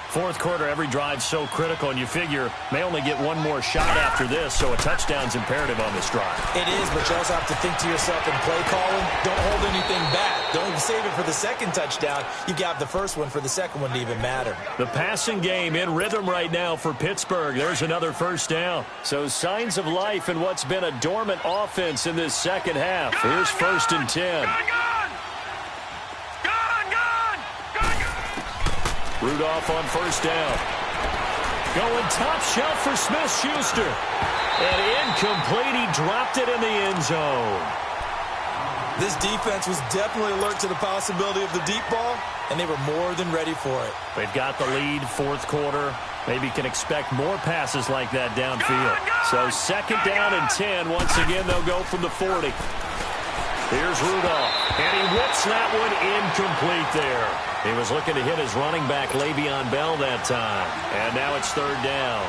Fourth quarter, every drive so critical, and you figure may only get one more shot after this, so a touchdown's imperative on this drive. It is, but you also have to think to yourself in play calling, don't hold anything back. Don't save it for the second touchdown. You got the first one for the second one to even matter. The passing game in rhythm right now for Pittsburgh. There's another first down. So signs of life in what's been a dormant offense in this second half. Here's 1st and 10. Rudolph on first down. Going top shelf for Smith-Schuster. And incomplete. He dropped it in the end zone. This defense was definitely alert to the possibility of the deep ball, and they were more than ready for it. They've got the lead, fourth quarter. Maybe can expect more passes like that downfield. So 2nd down and 10. Once again, they'll go from the 40. Here's Rudolph, and he whips that one incomplete there. He was looking to hit his running back, Le'Veon Bell, that time. And now it's 3rd down.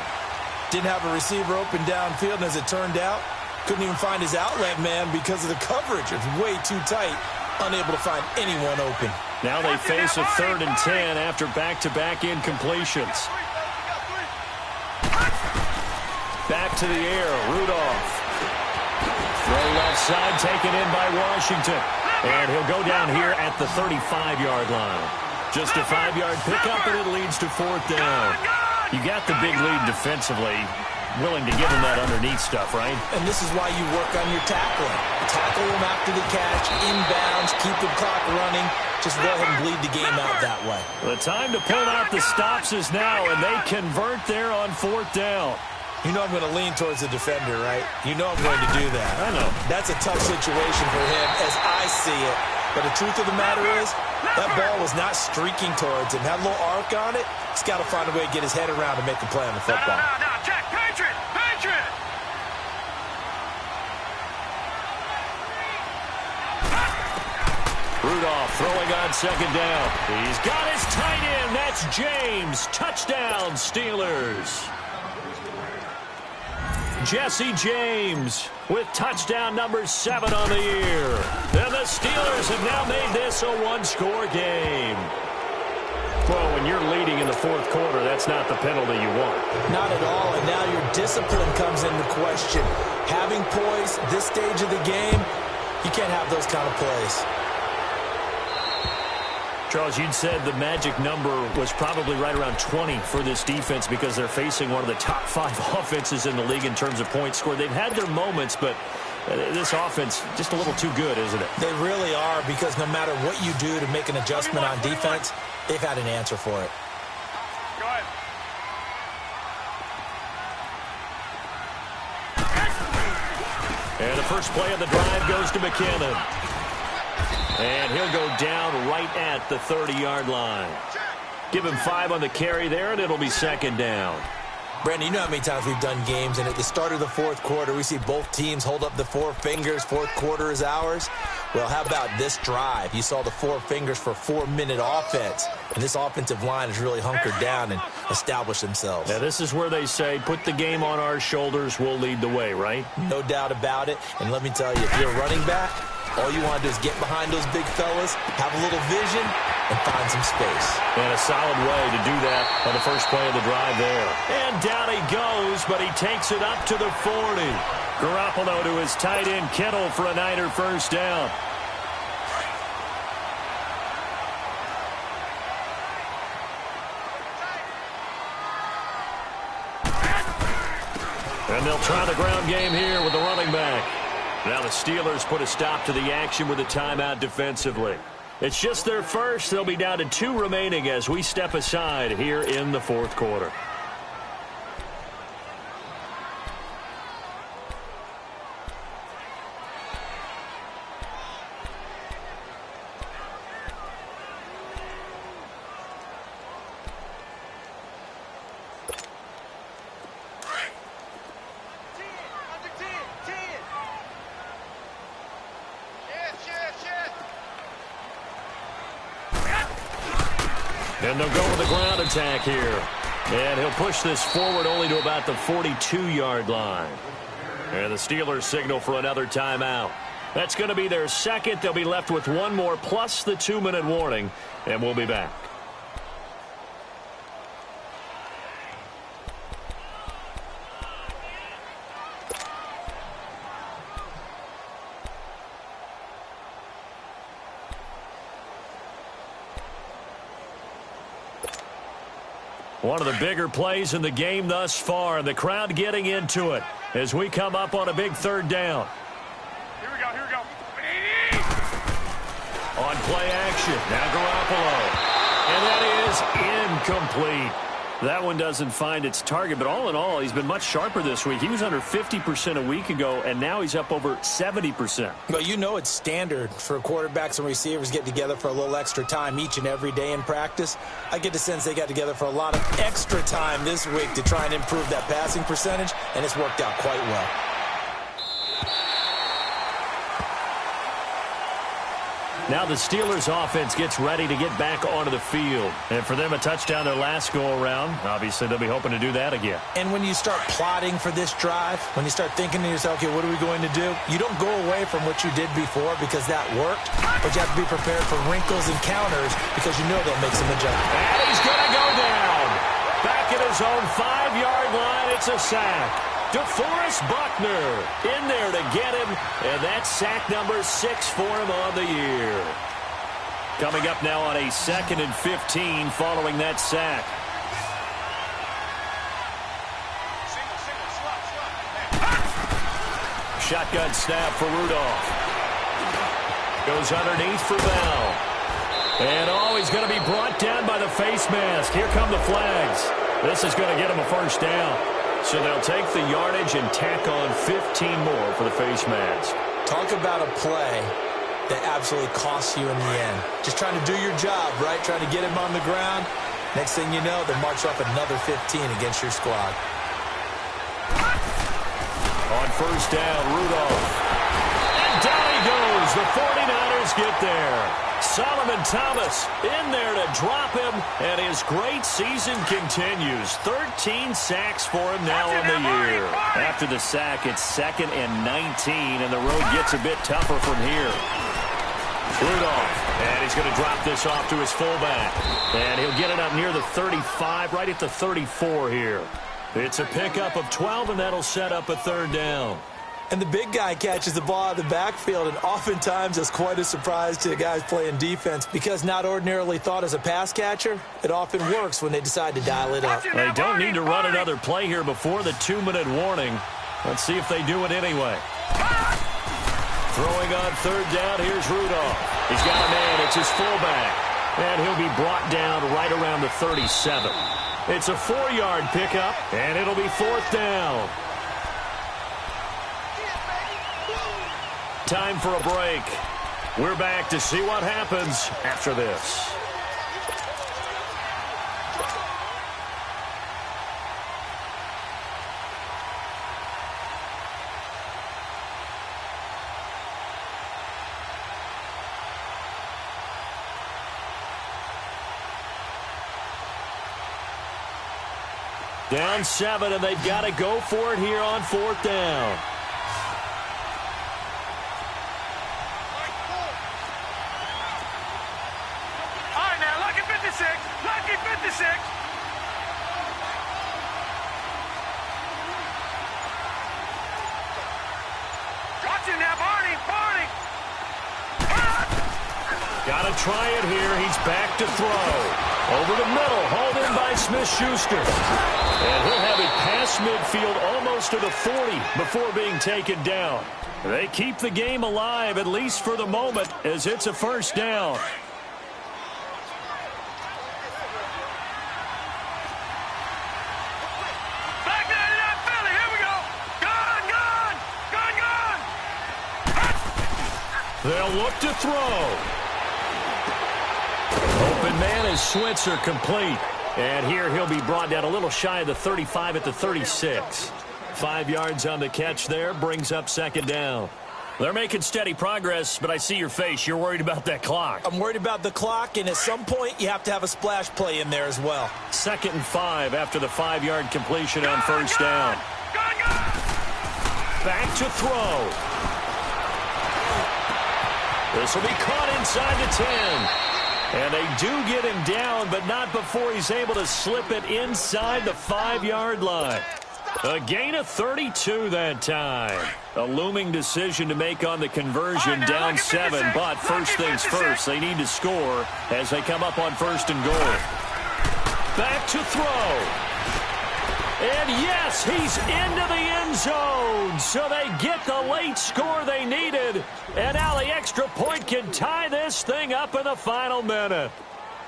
Didn't have a receiver open downfield, and as it turned out, couldn't even find his outlet man because of the coverage. It's way too tight, unable to find anyone open. Now they face a 3rd and 10 after back-to-back incompletions. Back to the air, Rudolph. Throw left side, taken in by Washington. And he'll go down here at the 35-yard line. Just a 5-yard pickup, and it leads to 4th down. You got the big lead defensively. Willing to give him that underneath stuff, right? And this is why you work on your tackling. Tackle him after the catch, inbounds, keep the clock running. Just go ahead and bleed the game out that way. The time to pull out the stops is now, and they convert there on 4th down. You know I'm going to lean towards the defender, right? You know I'm going to do that. I know. That's a tough situation for him as I see it. But the truth of the matter is, that ball was not streaking towards him. Had a little arc on it. He's got to find a way to get his head around to make a play on the football. No, check. Patriot! Rudolph throwing on 2nd down. He's got his tight end. That's James. Touchdown, Steelers. Jesse James with touchdown number 7 on the year. And the Steelers have now made this a 1-score game. Well, when you're leading in the 4th quarter, that's not the penalty you want. Not at all, and now your discipline comes into question. Having poise this stage of the game, you can't have those kind of plays. Charles, you'd said the magic number was probably right around 20 for this defense because they're facing one of the top 5 offenses in the league in terms of points scored. They've had their moments, but this offense just a little too good, isn't it? They really are, because no matter what you do to make an adjustment on defense, they've had an answer for it. Go ahead. And the first play of the drive goes to McKinnon. And he'll go down right at the 30-yard line. Give him 5 on the carry there, and it'll be second down. Brandon, you know how many times we've done games, and at the start of the fourth quarter, we see both teams hold up the 4 fingers, fourth quarter is ours. Well, how about this drive? You saw the 4 fingers for 4-minute offense, and this offensive line has really hunkered down and established themselves. Now, this is where they say, put the game on our shoulders, we'll lead the way, right? No doubt about it, and let me tell you, if you're a running back, all you want to do is get behind those big fellas, have a little vision, and find some space. And a solid way to do that on the first play of the drive there. And down he goes, but he takes it up to the 40. Garoppolo to his tight end, Kittle, for a Niner first down. And they'll try the ground game here with the running back. Now the Steelers put a stop to the action with a timeout defensively. It's just their first. They'll be down to 2 remaining as we step aside here in the fourth quarter. And they'll go with the ground attack here. And he'll push this forward only to about the 42-yard line. And the Steelers signal for another timeout. That's going to be their second. They'll be left with 1 more plus the 2-minute warning. And we'll be back. One of the bigger plays in the game thus far, and the crowd getting into it as we come up on a big third down. Here we go, here we go. On play action, now Garoppolo. And that is incomplete. That one doesn't find its target, but all in all, he's been much sharper this week. He was under 50% a week ago, and now he's up over 70%. Well, you know it's standard for quarterbacks and receivers get together for a little extra time each and every day in practice. I get the sense they got together for a lot of extra time this week to try and improve that passing percentage, and it's worked out quite well. Now the Steelers offense gets ready to get back onto the field. And for them, a touchdown their last go-around. Obviously, they'll be hoping to do that again. And when you start plotting for this drive, when you start thinking to yourself, okay, what are we going to do? You don't go away from what you did before because that worked, but you have to be prepared for wrinkles and counters because you know they'll make some adjustments. And he's going to go down. Back at his own 5-yard line, it's a sack. DeForest Buckner in there to get him, and that's sack number 6 for him on the year. Coming up now on a 2nd and 15 following that sack. Shotgun snap for Rudolph. Goes underneath for Bell. And he's going to be brought down by the face mask. Here come the flags. This is going to get him a first down. So they'll take the yardage and tack on 15 more for the face mask. Talk about a play that absolutely costs you in the end. Just trying to do your job, right? Trying to get him on the ground. Next thing you know, they'll march off another 15 against your squad. On first down, Rudolph. And down he goes. The 49ers get there. Solomon Thomas in there to drop him, and his great season continues. 13 sacks for him now on the year. After the sack, it's 2nd and 19, and the road gets a bit tougher from here. Rudolph, and he's going to drop this off to his fullback. And he'll get it up near the 35, right at the 34 here. It's a pickup of 12, and that'll set up a third down. And the big guy catches the ball out of the backfield, and oftentimes it's quite a surprise to the guys playing defense because not ordinarily thought as a pass catcher, it often works when they decide to dial it up. They don't need to run another play here before the 2-minute warning. Let's see if they do it anyway. Throwing on third down, here's Rudolph. He's got a man, it's his fullback. And he'll be brought down right around the 37. It's a 4-yard pickup, and it'll be 4th down. time for a break. We're back to see what happens after this. Down 7, and they've got to go for it here on 4th down. All right, now, lucky 56. Lucky 56. Watch it now, Barney. Barney. Got to try it here. He's back to throw. Over the middle, hauled in by Smith-Schuster. And he'll have it past midfield almost to the 40 before being taken down. They keep the game alive, at least for the moment, as it's a first down. Back there to that Philly. Here we go. Gun. They'll look to throw. Open man is Switzer, complete. And here he'll be brought down a little shy of the 35 at the 36. 5 yards on the catch there, brings up 2nd down. They're making steady progress, but I see your face. You're worried about that clock. I'm worried about the clock, and at some point you have to have a splash play in there as well. 2nd and 5 after the 5-yard completion on 1st down. Back to throw. This will be caught inside the 10. And they do get him down, but not before he's able to slip it inside the 5-yard line. A gain of 32 that time. A looming decision to make on the conversion, down 7. But first things first, they need to score as they come up on 1st and goal. Back to throw. And yes, he's into the end zone. So they get the late score they needed. And now the extra point can tie this thing up in the final minute.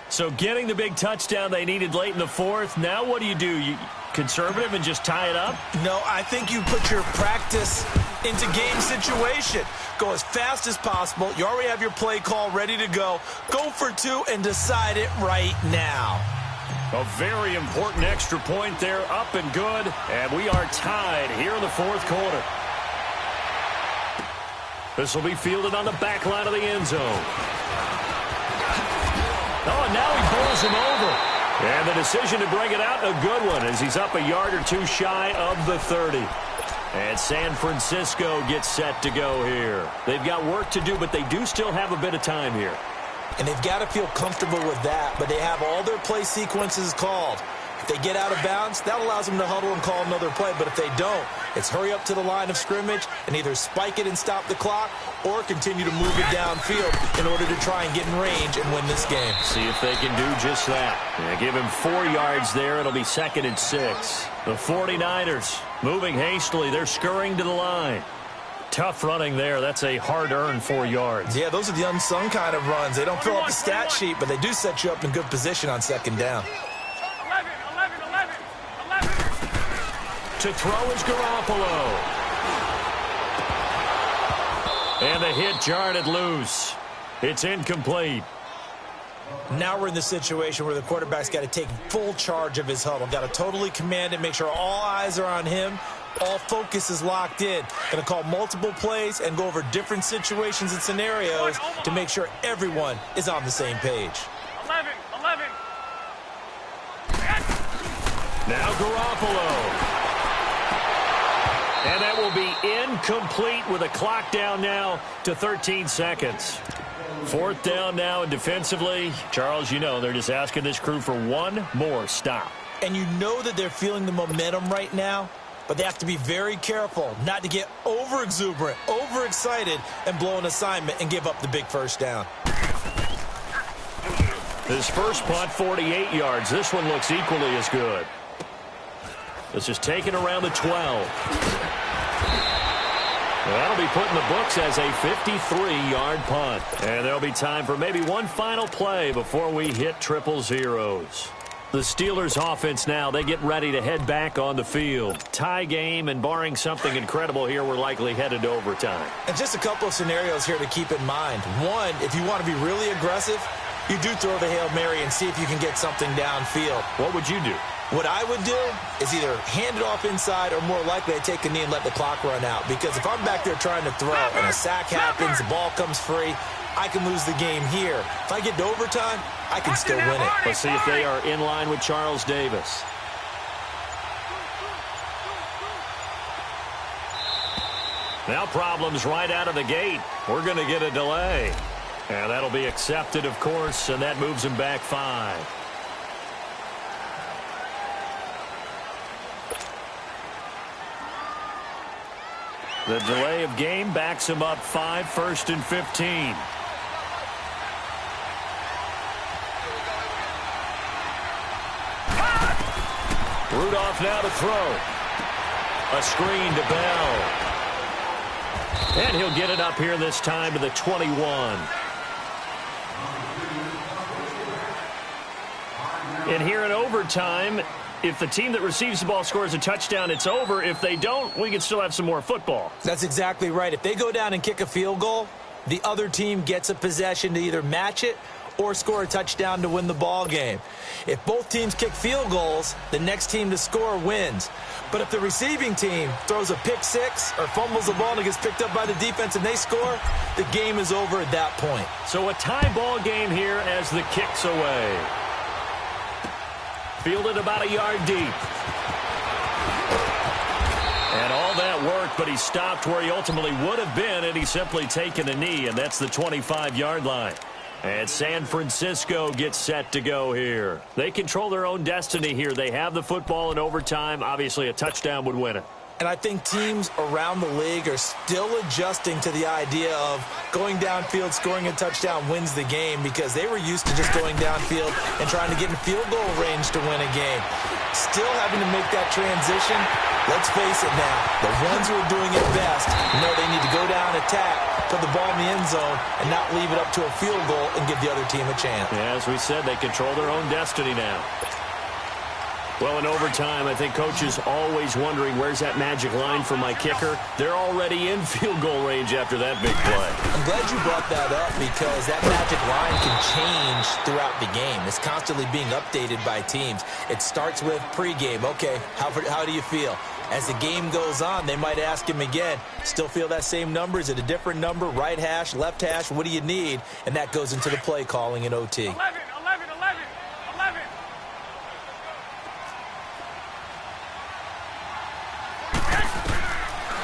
So getting the big touchdown they needed late in the 4th. Now what do? You conservative and just tie it up? No, I think you put your practice into game situation. Go as fast as possible. You already have your play call ready to go. Go for 2 and decide it right now. A very important extra point there, up and good. And we are tied here in the 4th quarter. This will be fielded on the back line of the end zone. Oh, and now he bowls him over. And the decision to bring it out, a good one, as he's up a yard or 2 shy of the 30. And San Francisco gets set to go here. They've got work to do, but they do still have a bit of time here. And they've got to feel comfortable with that, but they have all their play sequences called. If they get out of bounds, that allows them to huddle and call another play. But if they don't, it's hurry up to the line of scrimmage and either spike it and stop the clock or continue to move it downfield in order to try and get in range and win this game. See if they can do just that. They give him 4 yards there. It'll be 2nd and 6. The 49ers moving hastily. They're scurrying to the line. Tough running there. That's a hard-earned 4 yards. Yeah, those are the unsung kind of runs. They don't fill up the stat sheet, but they do set you up in good position on 2nd down. 11. To throw is Garoppolo. And the hit jarred it loose. It's incomplete. Now we're in the situation where the quarterback's got to take full charge of his huddle. Got to totally command it, make sure all eyes are on him. All focus is locked in. Going to call multiple plays and go over different situations and scenarios to make sure everyone is on the same page. 11. Now Garoppolo. And that will be incomplete with a clock down now to 13 seconds. 4th down now, and defensively, Charles, you know, they're just asking this crew for one more stop. And you know that they're feeling the momentum right now, but they have to be very careful not to get over-exuberant, overexcited, and blow an assignment and give up the big 1st down. His first punt, 48 yards. This one looks equally as good. This is taken around the 12. That'll be put in the books as a 53-yard punt. And there'll be time for maybe one final play before we hit triple zeros. The Steelers offense now, they get ready to head back on the field. Tie game, and barring something incredible here, we're likely headed to overtime. And just a couple of scenarios here to keep in mind. One, if you want to be really aggressive, you do throw the Hail Mary and see if you can get something downfield. What would you do? What I would do is either hand it off inside or more likely I take a knee and let the clock run out. Because if I'm back there trying to throw and a sack happens, the ball comes free, I can lose the game here. If I get to overtime, I can still win it. Let's see if they are in line with Charles Davis. Now problems right out of the gate. We're going to get a delay. And that'll be accepted, of course, and that moves him back 5. The delay of game backs him up 5, 1st and 15. Rudolph now to throw. A screen to Bell. And he'll get it up here this time to the 21. And here in overtime, if the team that receives the ball scores a touchdown, it's over. If they don't, we can still have some more football. That's exactly right. If they go down and kick a field goal, the other team gets a possession to either match it or score a touchdown to win the ball game. If both teams kick field goals, the next team to score wins. But if the receiving team throws a pick six or fumbles the ball and it gets picked up by the defense and they score, the game is over at that point. So a tie ball game here as the kick's away. Fielded about a yard deep. And all that work, but he stopped where he ultimately would have been, and he's simply taken a knee, and that's the 25-yard line. And San Francisco gets set to go here. They control their own destiny here. They have the football in overtime. Obviously, a touchdown would win it. And I think teams around the league are still adjusting to the idea of going downfield, scoring a touchdown wins the game, because they were used to just going downfield and trying to get in field goal range to win a game. Still having to make that transition. Let's face it now, the ones who are doing it best know they need to go down, attack, put the ball in the end zone, and not leave it up to a field goal and give the other team a chance. Yeah, as we said, they control their own destiny now. Well, in overtime, I think Coach is always wondering, where's that magic line for my kicker? They're already in field goal range after that big play. I'm glad you brought that up, because that magic line can change throughout the game. It's constantly being updated by teams. It starts with pregame. Okay, how do you feel? As the game goes on, they might ask him again, still feel that same number? Is it a different number? Right hash, left hash? What do you need? And that goes into the play calling in OT. 11, 11, 11, 11.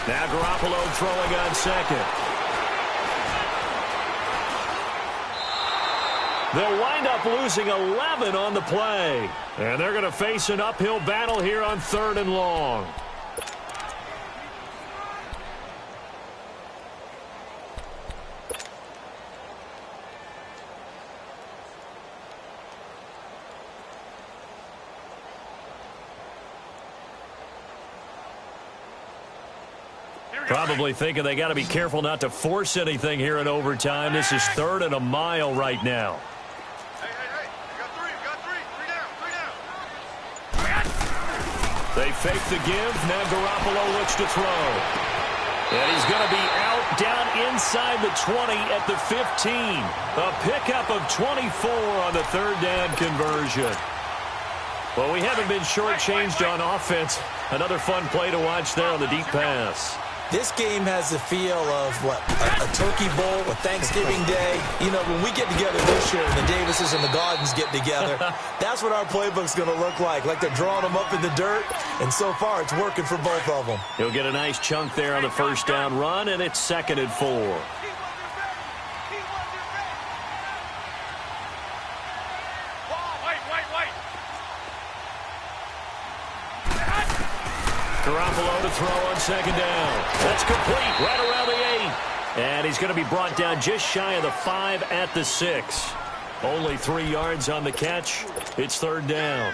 Now Garoppolo throwing on second. They'll wind up losing 11 on the play. And they're going to face an uphill battle here on 3rd and long. Probably thinking they got to be careful not to force anything here in overtime. This is 3rd and a mile right now. Hey, you got three. Three down. They fake the give. Now Garoppolo looks to throw. And he's going to be out down inside the 20 at the 15. A pickup of 24 on the 3rd down conversion. Well, we haven't been shortchanged on offense. Another fun play to watch there on the deep pass. This game has the feel of, a turkey bowl, a Thanksgiving Day. You know, when we get together this year and the Davises and the Gardens get together, that's what our playbook's going to look like they're drawing them up in the dirt, and so far it's working for both of them. He'll get a nice chunk there on the 1st down run, and it's 2nd and 4. Garoppolo to throw on 2nd down. That's complete right around the 8. And he's going to be brought down just shy of the 5 at the 6. Only 3 yards on the catch. It's 3rd down.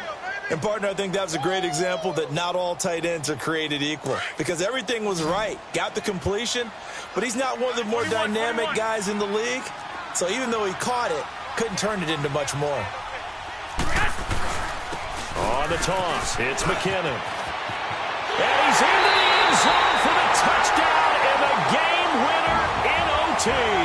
And, partner, I think that's a great example that not all tight ends are created equal, because everything was right. Got the completion, but he's not one of the more dynamic guys in the league. So even though he caught it, couldn't turn it into much more. On the toss, it's McKinnon. And he's into the end zone for the touchdown and the game winner in OT.